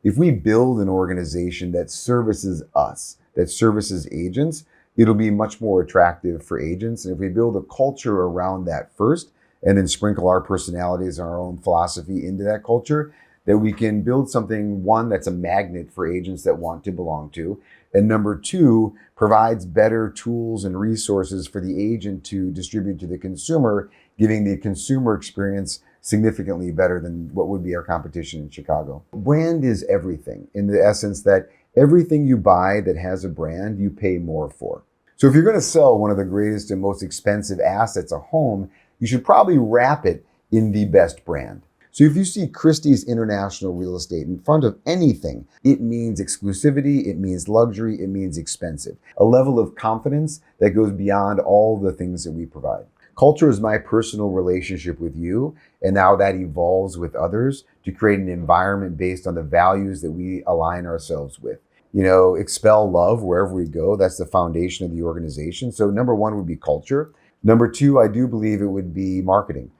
If we build an organization that services us, that services agents, it'll be much more attractive for agents. And if we build a culture around that first, and then sprinkle our personalities and our own philosophy into that culture, that we can build something, one, that's a magnet for agents that want to belong to, and number two, provides better tools and resources for the agent to distribute to the consumer, giving the consumer experience significantly better than what would be our competition in Chicago. Brand is everything, in the essence that everything you buy that has a brand, you pay more for. So if you're going to sell one of the greatest and most expensive assets, a home, you should probably wrap it in the best brand. So if you see Christie's International Real Estate in front of anything, it means exclusivity, it means luxury, it means expensive. A level of confidence that goes beyond all the things that we provide. Culture is my personal relationship with you, and now that evolves with others to create an environment based on the values that we align ourselves with. Expel love wherever we go. That's the foundation of the organization. So number one would be culture. Number two, I do believe it would be marketing,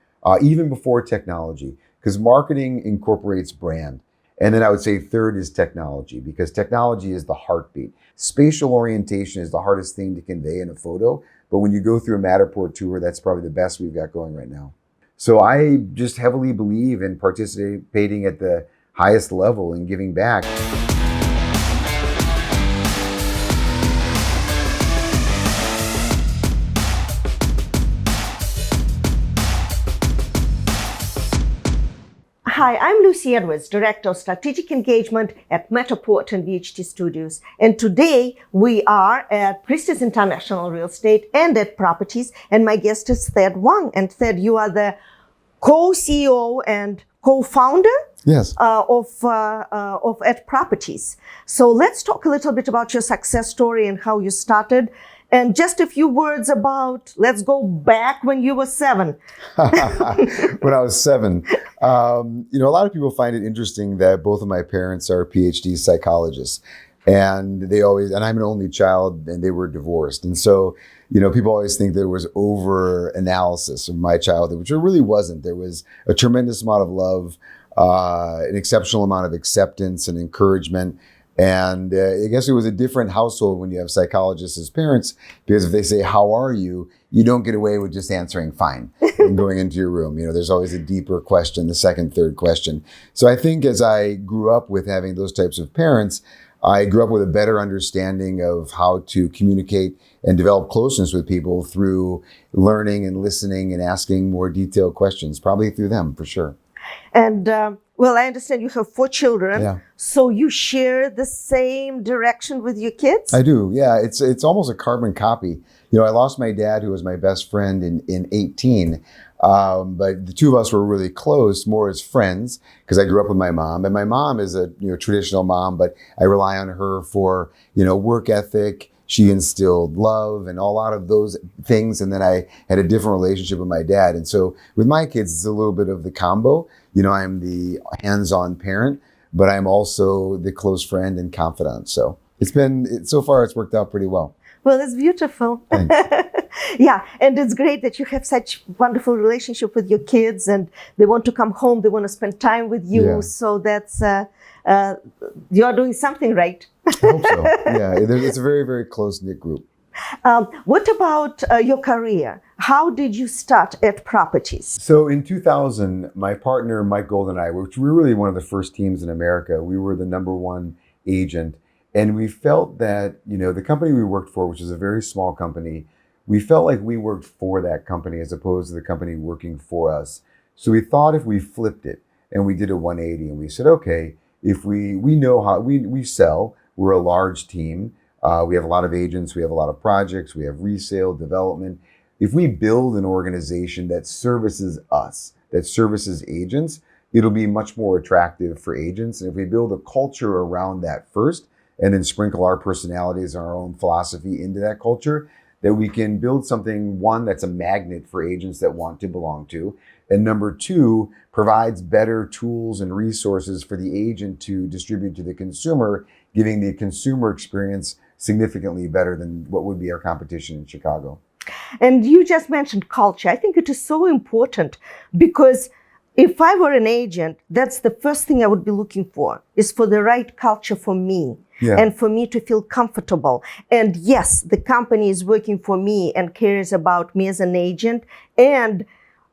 even before technology, because marketing incorporates brand. And then I would say third is technology, because technology is the heartbeat. Spatial orientation is the hardest thing to convey in a photo, but when you go through a Matterport tour, that's probably the best we've got going right now. So I just heavily believe in participating at the highest level and giving back. Hi, I'm Lucy Edwards, Director of Strategic Engagement at Matterport and VHT Studios. And today we are at Christie's International Real Estate and at Properties. And my guest is Thad Wong. And Thad, you are the co-CEO and co-founder Yes. of at Properties. So let's talk a little bit about your success story and how you started. And just a few words about, let's go back when you were 7. When I was 7. A lot of people find it interesting that both of my parents are PhD psychologists. And I'm an only child, and they were divorced. And so, people always think there was over analysis of my childhood, which there really wasn't. There was a tremendous amount of love, an exceptional amount of acceptance and encouragement. And I guess it was a different household when you have psychologists as parents, because if they say, "How are you?" you don't get away with just answering fine and going into your room. There's always a deeper question, the second, third question. So I think as I grew up with having those types of parents, I grew up with a better understanding of how to communicate and develop closeness with people through learning and listening and asking more detailed questions, probably through them for sure. And I understand you have 4 children. Yeah. So you share the same direction with your kids? I do. Yeah. It's almost a carbon copy. I lost my dad, who was my best friend in 18. But the two of us were really close, more as friends, because I grew up with my mom. And my mom is a traditional mom, but I rely on her for, work ethic. She instilled love and a lot of those things. And then I had a different relationship with my dad. And so with my kids, it's a little bit of the combo. I'm the hands-on parent, but I'm also the close friend and confidant. So so far it's worked out pretty well. Well, it's beautiful. Thanks. Yeah, and it's great that you have such wonderful relationship with your kids, and they want to come home, they want to spend time with you. Yeah. So that's, you're doing something right. I hope so. Yeah, it's a very, very close-knit group. What about your career? How did you start at Properties? So in 2000, my partner, Mike Golden and I, which we were really one of the first teams in America, we were the number 1 agent. And we felt that, the company we worked for, which is a very small company, we felt like we worked for that company as opposed to the company working for us. So we thought if we flipped it and we did a 180 and we said, okay, if we know how we sell, we're a large team. We have a lot of agents, we have a lot of projects, we have resale, development. If we build an organization that services us, that services agents, it'll be much more attractive for agents. And if we build a culture around that first, and then sprinkle our personalities and our own philosophy into that culture, that we can build something, one, that's a magnet for agents that want to belong to, and number two, provides better tools and resources for the agent to distribute to the consumer, giving the consumer experience significantly better than what would be our competition in Chicago. And you just mentioned culture. I think it is so important because if I were an agent, that's the first thing I would be looking for, is for the right culture for me. Yeah. And for me to feel comfortable. And yes, the company is working for me and cares about me as an agent and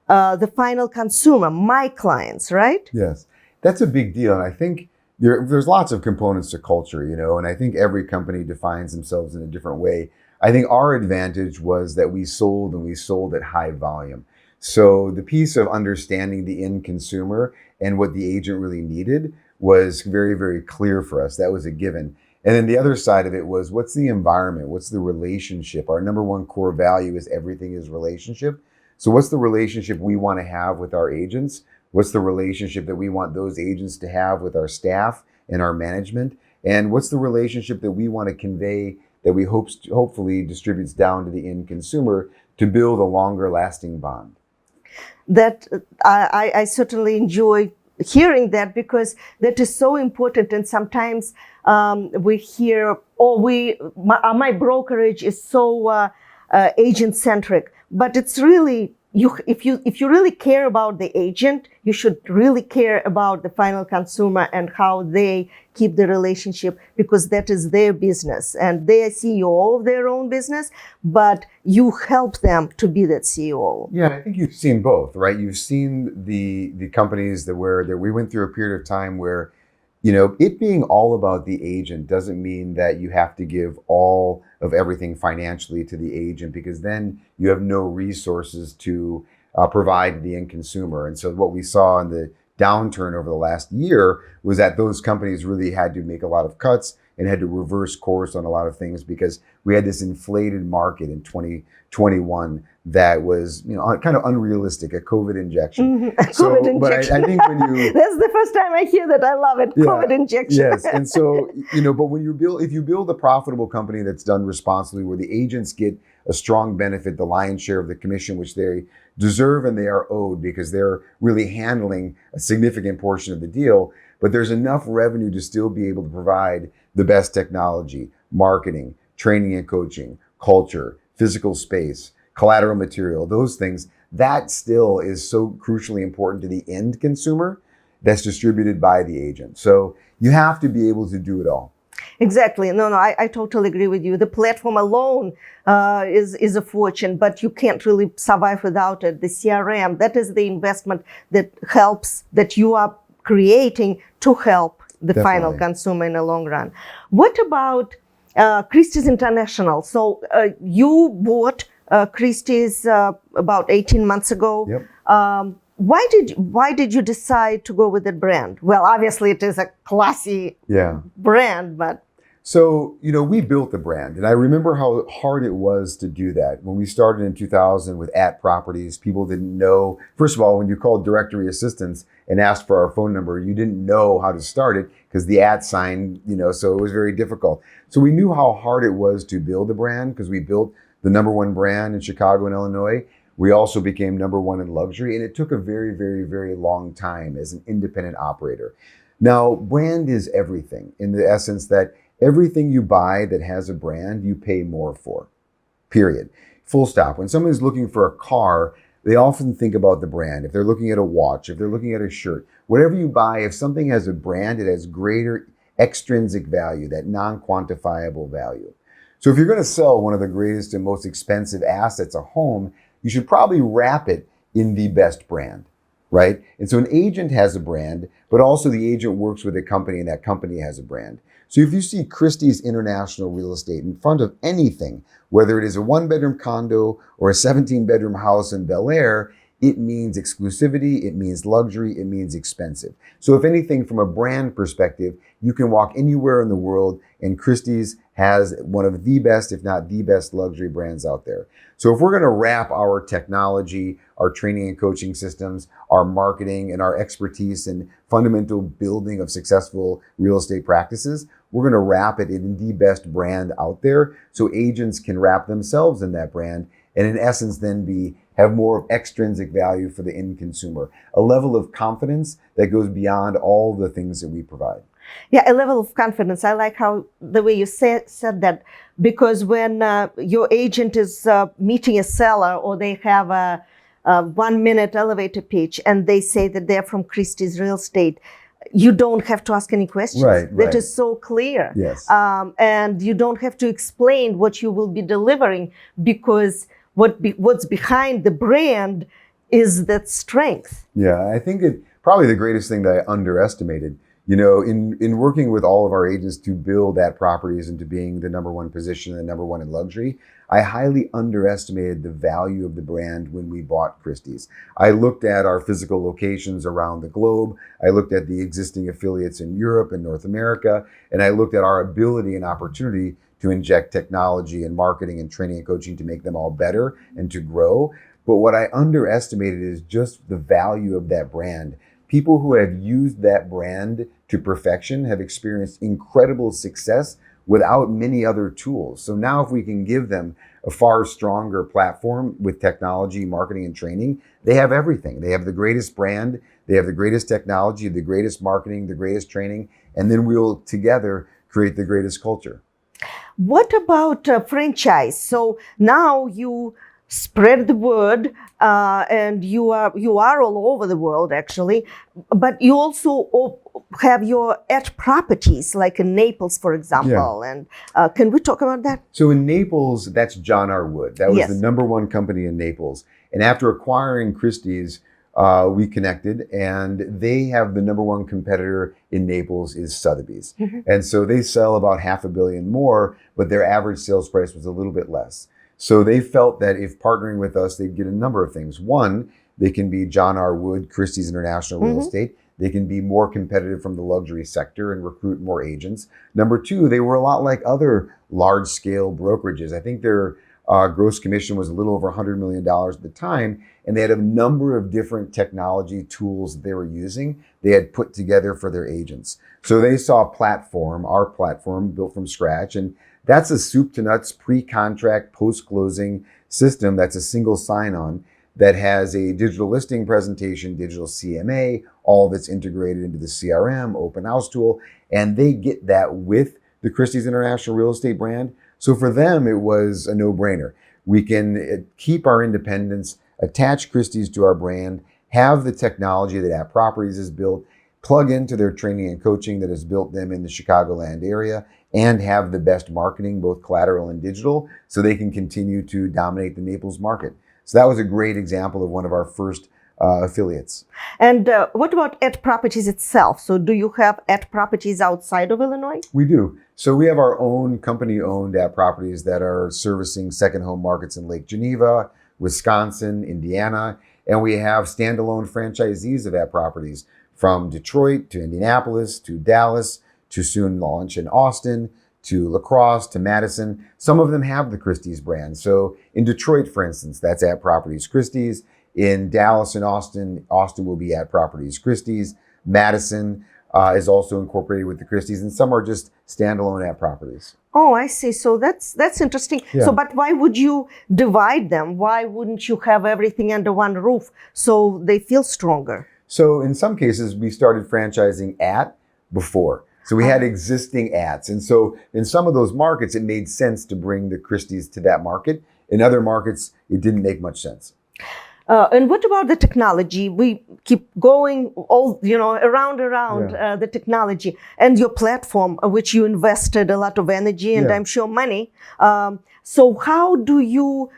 the final consumer, my clients, right? Yes, that's a big deal. And I think there's lots of components to culture, and I think every company defines themselves in a different way. I think our advantage was that we sold at high volume. So the piece of understanding the end consumer and what the agent really needed was very, very clear for us. That was a given. And then the other side of it was, what's the environment? What's the relationship? Our number one core value is everything is relationship. So what's the relationship we want to have with our agents? What's the relationship that we want those agents to have with our staff and our management? And what's the relationship that we want to convey that we hopefully distributes down to the end consumer to build a longer lasting bond? That I certainly enjoy hearing that, because that is so important. And sometimes we hear, my brokerage is so agent-centric, but it's really, if you really care about the agent, you should really care about the final consumer and how they keep the relationship, because that is their business and they are CEO of their own business, but you help them to be that CEO. Yeah, I think you've seen both, right? You've seen the companies that we went through a period of time where, it being all about the agent doesn't mean that you have to give all of everything financially to the agent, because then you have no resources to provide the end consumer. And so what we saw in the downturn over the last year was that those companies really had to make a lot of cuts and had to reverse course on a lot of things, because we had this inflated market in 2021 that was, kind of unrealistic, a COVID injection. COVID injection. But I think when you... That's the first time I hear that. I love it. Yeah, COVID injection. Yes. And so, but when if you build a profitable company that's done responsibly, where the agents get a strong benefit, the lion's share of the commission, which they deserve and they are owed because they're really handling a significant portion of the deal, but there's enough revenue to still be able to provide the best technology, marketing, training and coaching, culture, physical space, collateral material, those things, that still is so crucially important to the end consumer that's distributed by the agent. So you have to be able to do it all. Exactly. No, I totally agree with you. The platform alone is a fortune, but you can't really survive without it. The CRM, that is the investment that you are creating to help the final consumer in the long run. What about Christie's International? So you bought Christie's about 18 months ago. Yep. Why did you decide to go with that brand? Well, obviously it is a classy brand, but... So, we built the brand, and I remember how hard it was to do that. When we started in 2000 with @properties, people didn't know. First of all, when you called directory assistance and asked for our phone number, you didn't know how to start it because the @ so it was very difficult. So we knew how hard it was to build a brand, because we built the number one brand in Chicago and Illinois. We also became number one in luxury, and it took a very, very, very long time as an independent operator. Now, brand is everything, in the essence that everything you buy that has a brand, you pay more for, period. Full stop. When someone is looking for a car, they often think about the brand. If they're looking at a watch, if they're looking at a shirt, whatever you buy, if something has a brand, it has greater extrinsic value, that non-quantifiable value. So if you're going to sell one of the greatest and most expensive assets, a home, you should probably wrap it in the best brand, right? And so an agent has a brand, but also the agent works with a company and that company has a brand. So if you see Christie's International Real Estate in front of anything, whether it is a 1-bedroom condo or a 17-bedroom house in Bel Air, it means exclusivity, it means luxury, it means expensive. So if anything, from a brand perspective, you can walk anywhere in the world and Christie's has one of the best, if not the best, luxury brands out there. So if we're going to wrap our technology, our training and coaching systems, our marketing, and our expertise in fundamental building of successful real estate practices, we're going to wrap it in the best brand out there, so agents can wrap themselves in that brand and in essence then have more of extrinsic value for the end consumer, a level of confidence that goes beyond all the things that we provide. Yeah, a level of confidence. I like the way you said that, because when your agent is meeting a seller or they have 1-minute elevator pitch and they say that they're from Christie's Real Estate, you don't have to ask any questions. That is so clear. Yes. And you don't have to explain what you will be delivering, because what's behind the brand is that strength. Yeah, I think probably the greatest thing that I underestimated, in working with all of our agents to build that properties into being the number one position and number one in luxury, I highly underestimated the value of the brand when we bought Christie's. I looked at our physical locations around the globe. I looked at the existing affiliates in Europe and North America, and I looked at our ability and opportunity to inject technology and marketing and training and coaching to make them all better and to grow. But what I underestimated is just the value of that brand. People who have used that brand to perfection have experienced incredible success without many other tools. So now if we can give them a far stronger platform with technology, marketing, and training, they have everything. They have the greatest brand, they have the greatest technology, the greatest marketing, the greatest training, and then we'll together create the greatest culture. What about franchise? So now you spread the word, and you are all over the world actually, but you also have your at properties like in Naples, for example. Yeah. And can we talk about that? So in Naples, that's John R. Wood. That was the number one company in Naples. And after acquiring Christie's, we connected, and they have the number one competitor in Naples is Sotheby's. Mm-hmm. And so they sell about $500 million more, but their average sales price was a little bit less. So they felt that if partnering with us, they'd get a number of things. One, they can be John R. Wood, Christie's International Real Estate. They can be more competitive from the luxury sector and recruit more agents. Number two, they were a lot like other large-scale brokerages. I think their gross commission was a little over $100 million at the time, and they had a number of different technology tools that they were using they had put together for their agents. So they saw a platform, our platform, built from scratch, and that's a soup to nuts pre-contract, post-closing system that's a single sign-on that has a digital listing presentation, digital CMA, all that's integrated into the CRM, open house tool, and they get that with the Christie's International Real Estate brand. So for them, it was a no-brainer. We can keep our independence, attach Christie's to our brand, have the technology that At Properties has built, plug into their training and coaching that has built them in the Chicagoland area, and have the best marketing, both collateral and digital, so they can continue to dominate the Naples market. So that was a great example of one of our first affiliates. And what about At Properties itself? So do you have At Properties outside of Illinois? We do. So we have our own company-owned At Properties that are servicing second home markets in Lake Geneva, Wisconsin, Indiana, and we have standalone franchisees of At Properties from Detroit to Indianapolis to Dallas to soon launch in Austin, to La Crosse, to Madison. Some of them have the Christie's brand. So in Detroit, for instance, that's At Properties Christie's. In Dallas and Austin will be At Properties Christie's. Madison is also incorporated with the Christie's, and some are just standalone At Properties. Oh, I see. So that's interesting. Yeah. So, but why would you divide them? Why wouldn't you have everything under one roof so they feel stronger? So in some cases, we started franchising at before. So we had existing ads. And so in some of those markets, it made sense to bring the Christie's to that market. In other markets, it didn't make much sense. And what about the technology? We keep going around the technology and your platform, which you invested a lot of energy and I'm sure money. So how do you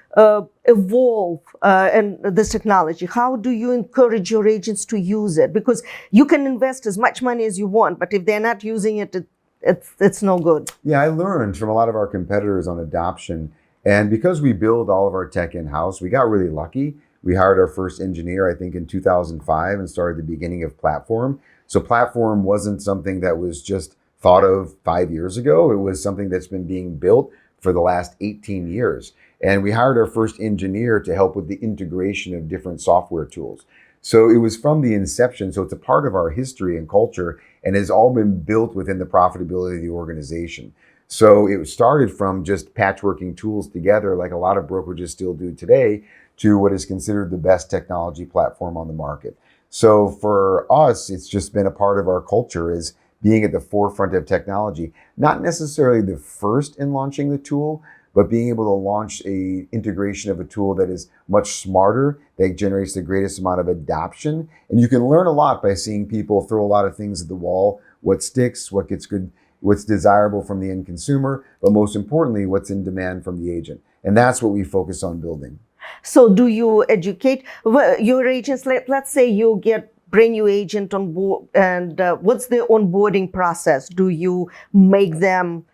evolve in this technology? How do you encourage your agents to use it? Because you can invest as much money as you want, but if they're not using it, it's no good. Yeah, I learned from a lot of our competitors on adoption. And because we build all of our tech in-house, we got really lucky. We hired our first engineer, I think, in 2005 and started the beginning of Platform. So Platform wasn't something that was just thought of 5 years ago. It was something that's been being built for the last 18 years. And we hired our first engineer to help with the integration of different software tools. So it was from the inception. So it's a part of our history and culture and has all been built within the profitability of the organization. So it started from just patchworking tools together like a lot of brokerages still do today to what is considered the best technology platform on the market. So for us, it's just been a part of our culture is being at the forefront of technology, not necessarily the first in launching the tool, but being able to launch a integration of a tool that is much smarter, that generates the greatest amount of adoption. And you can learn a lot by seeing people throw a lot of things at the wall, what sticks, what gets good, what's desirable from the end consumer, but most importantly, what's in demand from the agent. And that's what we focus on building. So do you educate your agents? Let's say you get brand new agent on board, and what's the onboarding process? Do you make them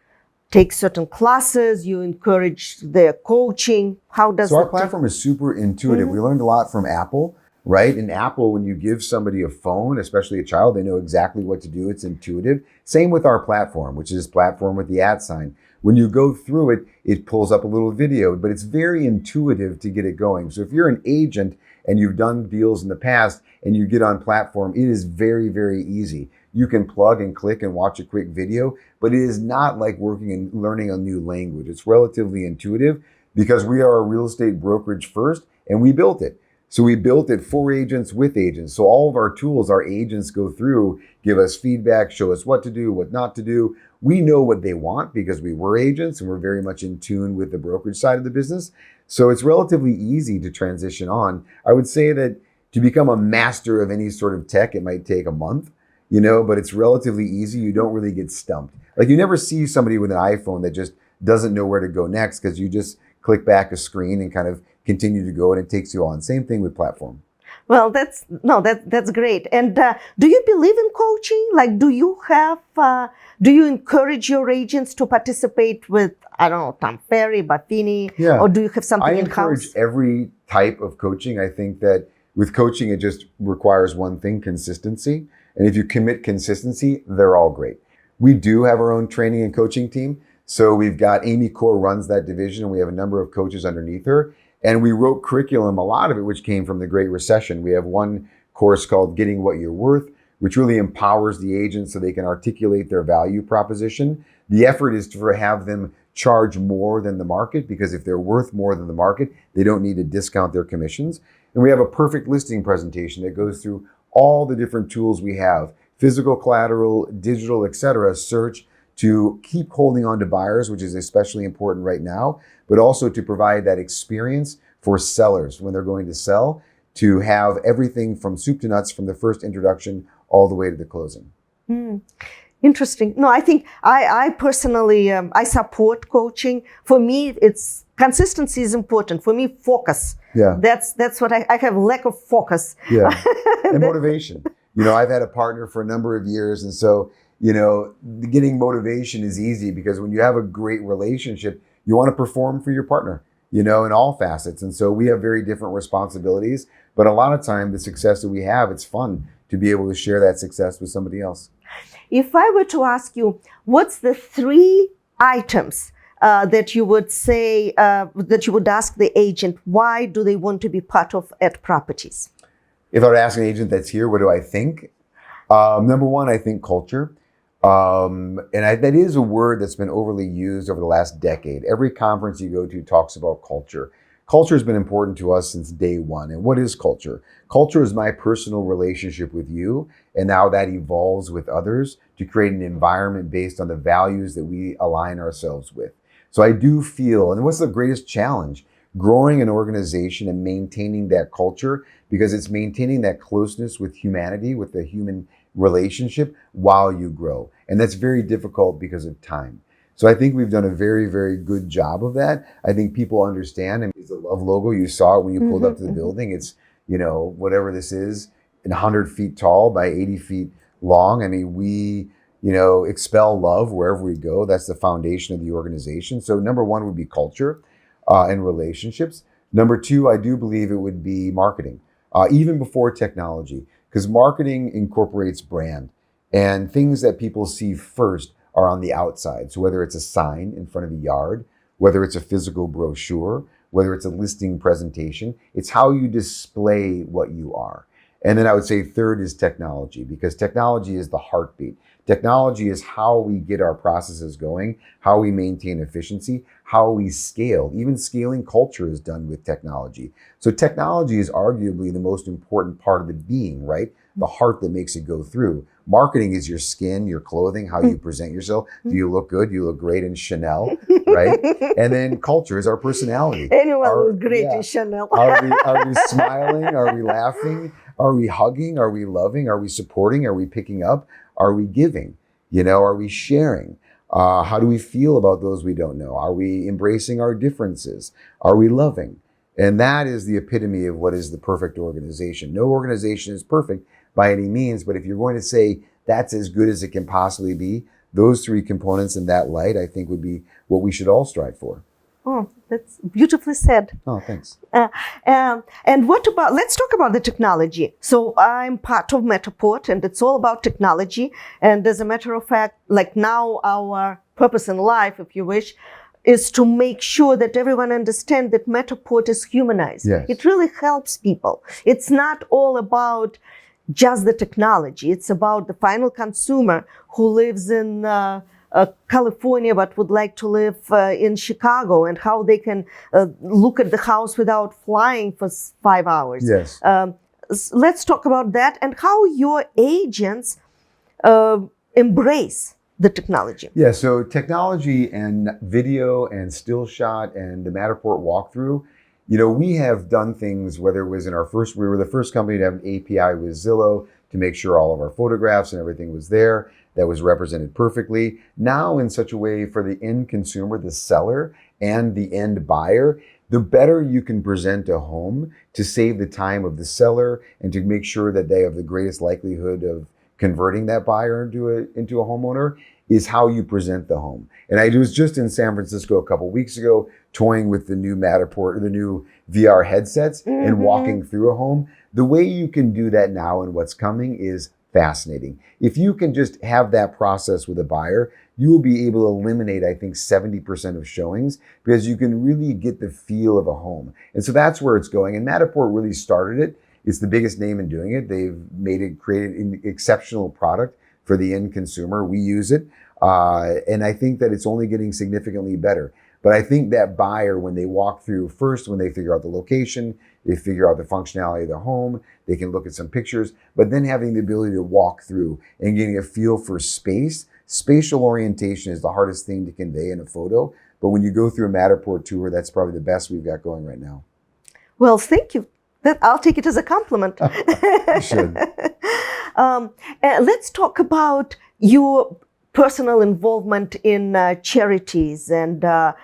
take certain classes? You encourage their coaching? How does So our platform is super intuitive. Mm-hmm. We learned a lot from Apple, right? In Apple, when you give somebody a phone, especially a child, they know exactly what to do. It's intuitive. Same with our platform, which is platform with the @ sign. When you go through it, it pulls up a little video, but it's very intuitive to get it going. So if you're an agent and you've done deals in the past and you get on platform, it is very, very easy. You can plug and click and watch a quick video, but it is not like working and learning a new language. It's relatively intuitive because we are a real estate brokerage first, and we built it. So we built it for agents with agents. So all of our tools, our agents go through, give us feedback, show us what to do, what not to do. We know what they want because we were agents and we're very much in tune with the brokerage side of the business. So it's relatively easy to transition on. I would say that to become a master of any sort of tech, it might take a month, but it's relatively easy. You don't really get stumped. Like you never see somebody with an iPhone that just doesn't know where to go next because you just click back a screen and kind of continue to go and it takes you on. Same thing with platform. Well, that's great. And do you believe in coaching? Like, do you encourage your agents to participate with, I don't know, Tom Ferry, Buffini, Yeah. or do you have something I in-house? encourage every type of coaching. I think that with coaching, it just requires one thing, consistency. And if you commit consistency, they're all great. We do have our own training and coaching team. So we've got Amy Core runs that division, and we have a number of coaches underneath her. And we wrote curriculum, a lot of it, which came from the Great Recession. We have one course called Getting What You're Worth, which really empowers the agents so they can articulate their value proposition. The effort is to have them charge more than the market, because if they're worth more than the market, they don't need to discount their commissions. And we have a perfect listing presentation that goes through all the different tools we have, physical collateral, digital, etc., search, to keep holding on to buyers, which is especially important right now, but also to provide that experience for sellers when they're going to sell, to have everything from soup to nuts from the first introduction all the way to the closing. Interesting. No, I think I personally, I support coaching. For me, it's consistency is important. For me, focus. Yeah. That's what I have lack of focus. Yeah. And motivation. I've had a partner for a number of years. And so, getting motivation is easy because when you have a great relationship, you want to perform for your partner, in all facets. And so we have very different responsibilities, but a lot of time the success that we have, it's fun to be able to share that success with somebody else. If I were to ask you, what's the 3 items that you would say, that you would ask the agent, why do they want to be part of at Properties? If I were to ask an agent that's here, what do I think? Number one, I think culture. That is a word that's been overly used over the last decade. Every conference you go to talks about culture. Culture has been important to us since day one. And what is culture? Culture is my personal relationship with you, and now that evolves with others to create an environment based on the values that we align ourselves with. So I do feel, and what's the greatest challenge? Growing an organization and maintaining that culture, because it's maintaining that closeness with humanity, with the human relationship while you grow. And that's very difficult because of time. So I think we've done a very, very good job of that. I think people understand. It's the love logo. You saw it when you pulled up to the building. It's, whatever this is, 100 feet tall by 80 feet long. We, expel love wherever we go. That's the foundation of the organization. So number one would be culture and relationships. Number two, I do believe it would be marketing, even before technology, because marketing incorporates brand, and things that people see first are on the outside. So whether it's a sign in front of a yard, whether it's a physical brochure, whether it's a listing presentation, it's how you display what you are. And then I would say third is technology, because technology is the heartbeat. Technology is how we get our processes going, how we maintain efficiency, how we scale. Even scaling culture is done with technology. So technology is arguably the most important part of the being, right? The heart that makes it go through. Marketing is your skin, your clothing, how you present yourself. Do you look good? You look great in Chanel, right? And then culture is our personality. Anyone looks great in Chanel. Are we smiling? Are we laughing? Are we hugging? Are we loving? Are we supporting? Are we picking up? Are we giving? Are we sharing? How do we feel about those we don't know? Are we embracing our differences? Are we loving? And that is the epitome of what is the perfect organization. No organization is perfect by any means, but if you're going to say that's as good as it can possibly be, those three components in that light, I think would be what we should all strive for. Oh, that's beautifully said. Oh, thanks. And let's talk about the technology. So I'm part of Matterport, and it's all about technology. And as a matter of fact, like now our purpose in life, if you wish, is to make sure that everyone understands that Matterport is humanized. Yes. It really helps people. It's not all about just the technology. It's about the final consumer who lives in California but would like to live in Chicago, and how they can look at the house without flying for 5 hours. Yes. Let's talk about that and how your agents embrace the technology. Yeah, so technology and video and still shot and the Matterport walkthrough, we have done things, whether it was we were the first company to have an API with Zillow to make sure all of our photographs and everything was there, that was represented perfectly. Now in such a way for the end consumer, the seller, and the end buyer, the better you can present a home to save the time of the seller and to make sure that they have the greatest likelihood of converting that buyer into a homeowner is how you present the home. And I was just in San Francisco a couple weeks ago toying with the new Matterport, the new VR headsets, and walking through a home. The way you can do that now and what's coming is fascinating. If you can just have that process with a buyer, you will be able to eliminate, I think, 70% of showings because you can really get the feel of a home. And so that's where it's going. And Matterport really started it. It's the biggest name in doing it. They've created an exceptional product for the end consumer. We use it. And I think that it's only getting significantly better. But I think that buyer, when they walk through, first, when they figure out the location, they figure out the functionality of the home, they can look at some pictures, but then having the ability to walk through and getting a feel for space. Spatial orientation is the hardest thing to convey in a photo. But when you go through a Matterport tour, that's probably the best we've got going right now. Well, thank you. I'll take it as a compliment. You should. Let's talk about your personal involvement in charities and your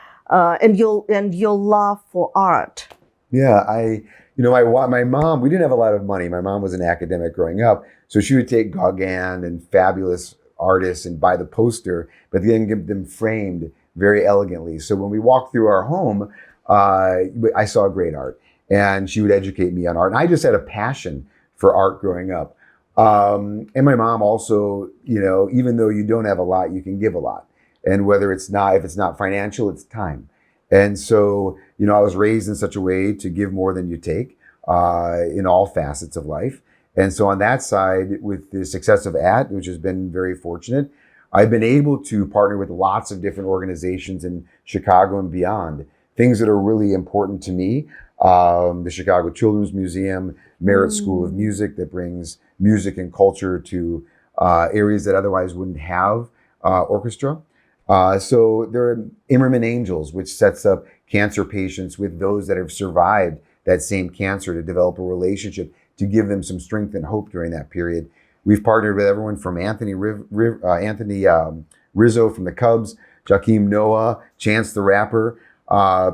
love for art. Yeah, my mom, we didn't have a lot of money. My mom was an academic growing up, so she would take Gauguin and fabulous artists and buy the poster, but then get them framed very elegantly. So when we walked through our home, I saw great art. And she would educate me on art. And I just had a passion for art growing up. And my mom also, even though you don't have a lot, you can give a lot. And if it's not financial, it's time. And so, I was raised in such a way to give more than you take in all facets of life. And so on that side, with the success of AT, which has been very fortunate, I've been able to partner with lots of different organizations in Chicago and beyond, things that are really important to me. The Chicago Children's Museum, Merit School of Music that brings music and culture to areas that otherwise wouldn't have orchestra. So there are Immerman Angels, which sets up cancer patients with those that have survived that same cancer to develop a relationship to give them some strength and hope during that period. We've partnered with everyone from Anthony Rizzo from the Cubs, Jakeem Noah, Chance the Rapper.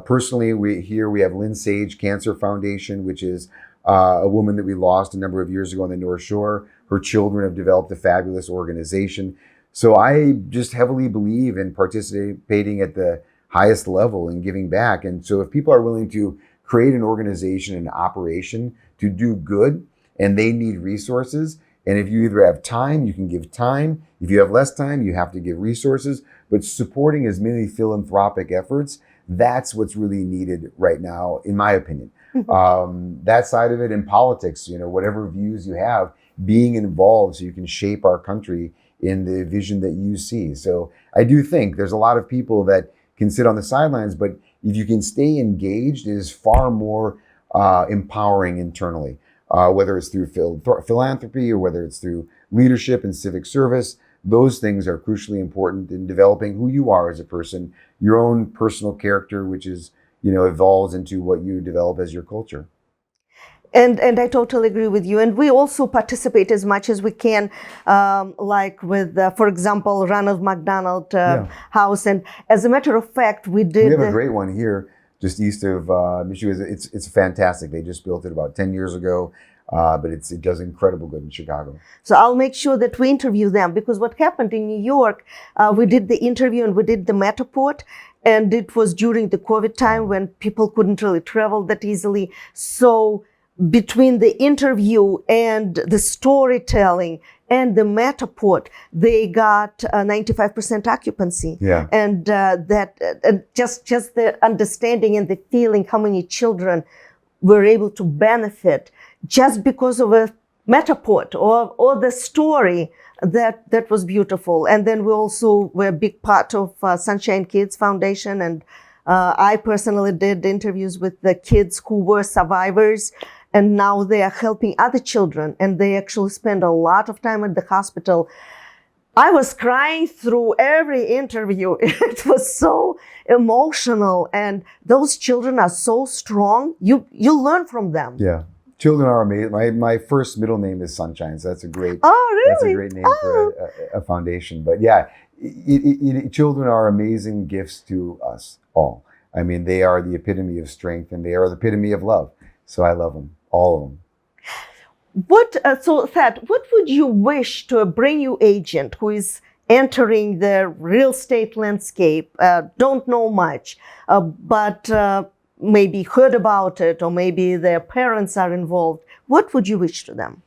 Personally, we have Lynn Sage Cancer Foundation, which is a woman that we lost a number of years ago on the North Shore. Her children have developed a fabulous organization. So I just heavily believe in participating at the highest level and giving back. And so if people are willing to create an organization, an operation to do good, and they need resources, and if you either have time, you can give time. If you have less time, you have to give resources. But supporting as many philanthropic efforts, that's what's really needed right now, in my opinion. That side of it in politics, whatever views you have, being involved so you can shape our country in the vision that you see. So I do think there's a lot of people that can sit on the sidelines, but if you can stay engaged, it is far more empowering internally, whether it's through philanthropy or whether it's through leadership and civic service. Those things are crucially important in developing who you are as a person, your own personal character, which is, evolves into what you develop as your culture. And I totally agree with you. And we also participate as much as we can, like with, for example, Ronald McDonald House. And as a matter of fact, we have a great one here just east of Michigan. It's fantastic. They just built it about 10 years ago, but it does incredible good in Chicago. So I'll make sure that we interview them, because what happened in New York, we did the interview and we did the Matterport. And it was during the COVID time when people couldn't really travel that easily. So between the interview and the storytelling and the Matterport, they got 95% occupancy. Yeah. And just the understanding and the feeling how many children were able to benefit just because of a Matterport or the story, that was beautiful. And then we also were a big part of Sunshine Kids Foundation, and I personally did interviews with the kids who were survivors. And now they are helping other children, and they actually spend a lot of time at the hospital. I was crying through every interview. It was so emotional, and those children are so strong. You learn from them. Yeah, children are amazing. My first middle name is Sunshine, so that's a great. Oh, really? That's a great name for a foundation. But yeah, children are amazing gifts to us all. I mean, they are the epitome of strength, and they are the epitome of love. So I love them. All of them. So Thad, what would you wish to a brand new agent who is entering the real estate landscape, don't know much, but maybe heard about it, or maybe their parents are involved? What would you wish to them?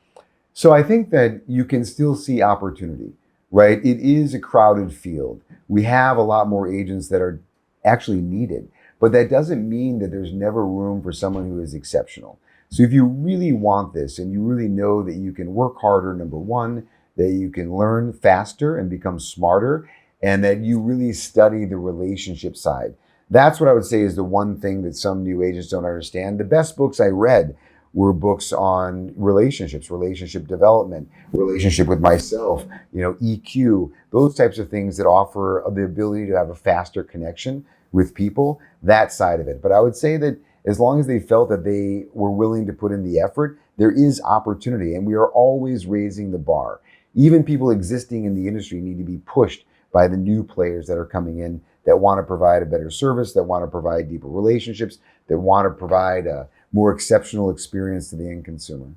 So I think that you can still see opportunity, right? It is a crowded field. We have a lot more agents that are actually needed, but that doesn't mean that there's never room for someone who is exceptional. So if you really want this and you really know that you can work harder, number one, that you can learn faster and become smarter, and that you really study the relationship side. That's what I would say is the one thing that some new agents don't understand. The best books I read were books on relationships, relationship development, relationship with myself, EQ, those types of things that offer the ability to have a faster connection with people, that side of it. But I would say that as long as they felt that they were willing to put in the effort, there is opportunity, and we are always raising the bar. Even people existing in the industry need to be pushed by the new players that are coming in that want to provide a better service, that want to provide deeper relationships, that want to provide a more exceptional experience to the end consumer.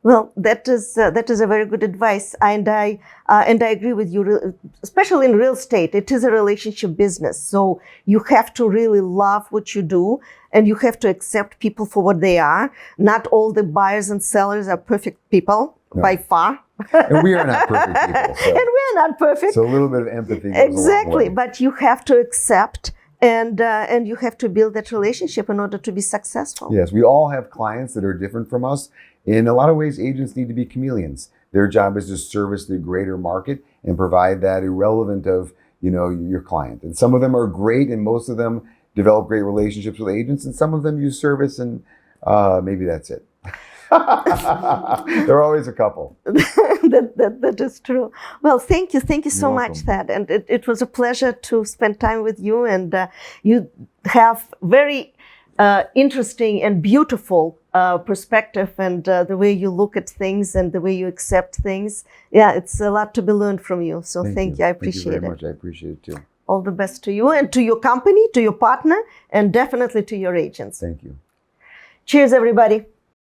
Well, that is a very good advice, and I agree with you. Especially in real estate, it is a relationship business, so you have to really love what you do, and you have to accept people for what they are. Not all the buyers and sellers are perfect people, by far. And we are not perfect people. So. And we are not perfect. So a little bit of empathy. Exactly, but you have to accept. And you have to build that relationship in order to be successful. Yes, we all have clients that are different from us. In a lot of ways, agents need to be chameleons. Their job is to service the greater market and provide that irrelevant of, your client. And some of them are great, and most of them develop great relationships with agents, and some of them use service, and maybe that's it. There are always a couple. That is true. Well, thank you so much, Thad. And it was a pleasure to spend time with you. And you have very interesting and beautiful perspective, and the way you look at things and the way you accept things. Yeah, it's a lot to be learned from you. So thank you. I appreciate it. Thank you very much. I appreciate it too. All the best to you and to your company, to your partner, and definitely to your agents. Thank you. Cheers, everybody.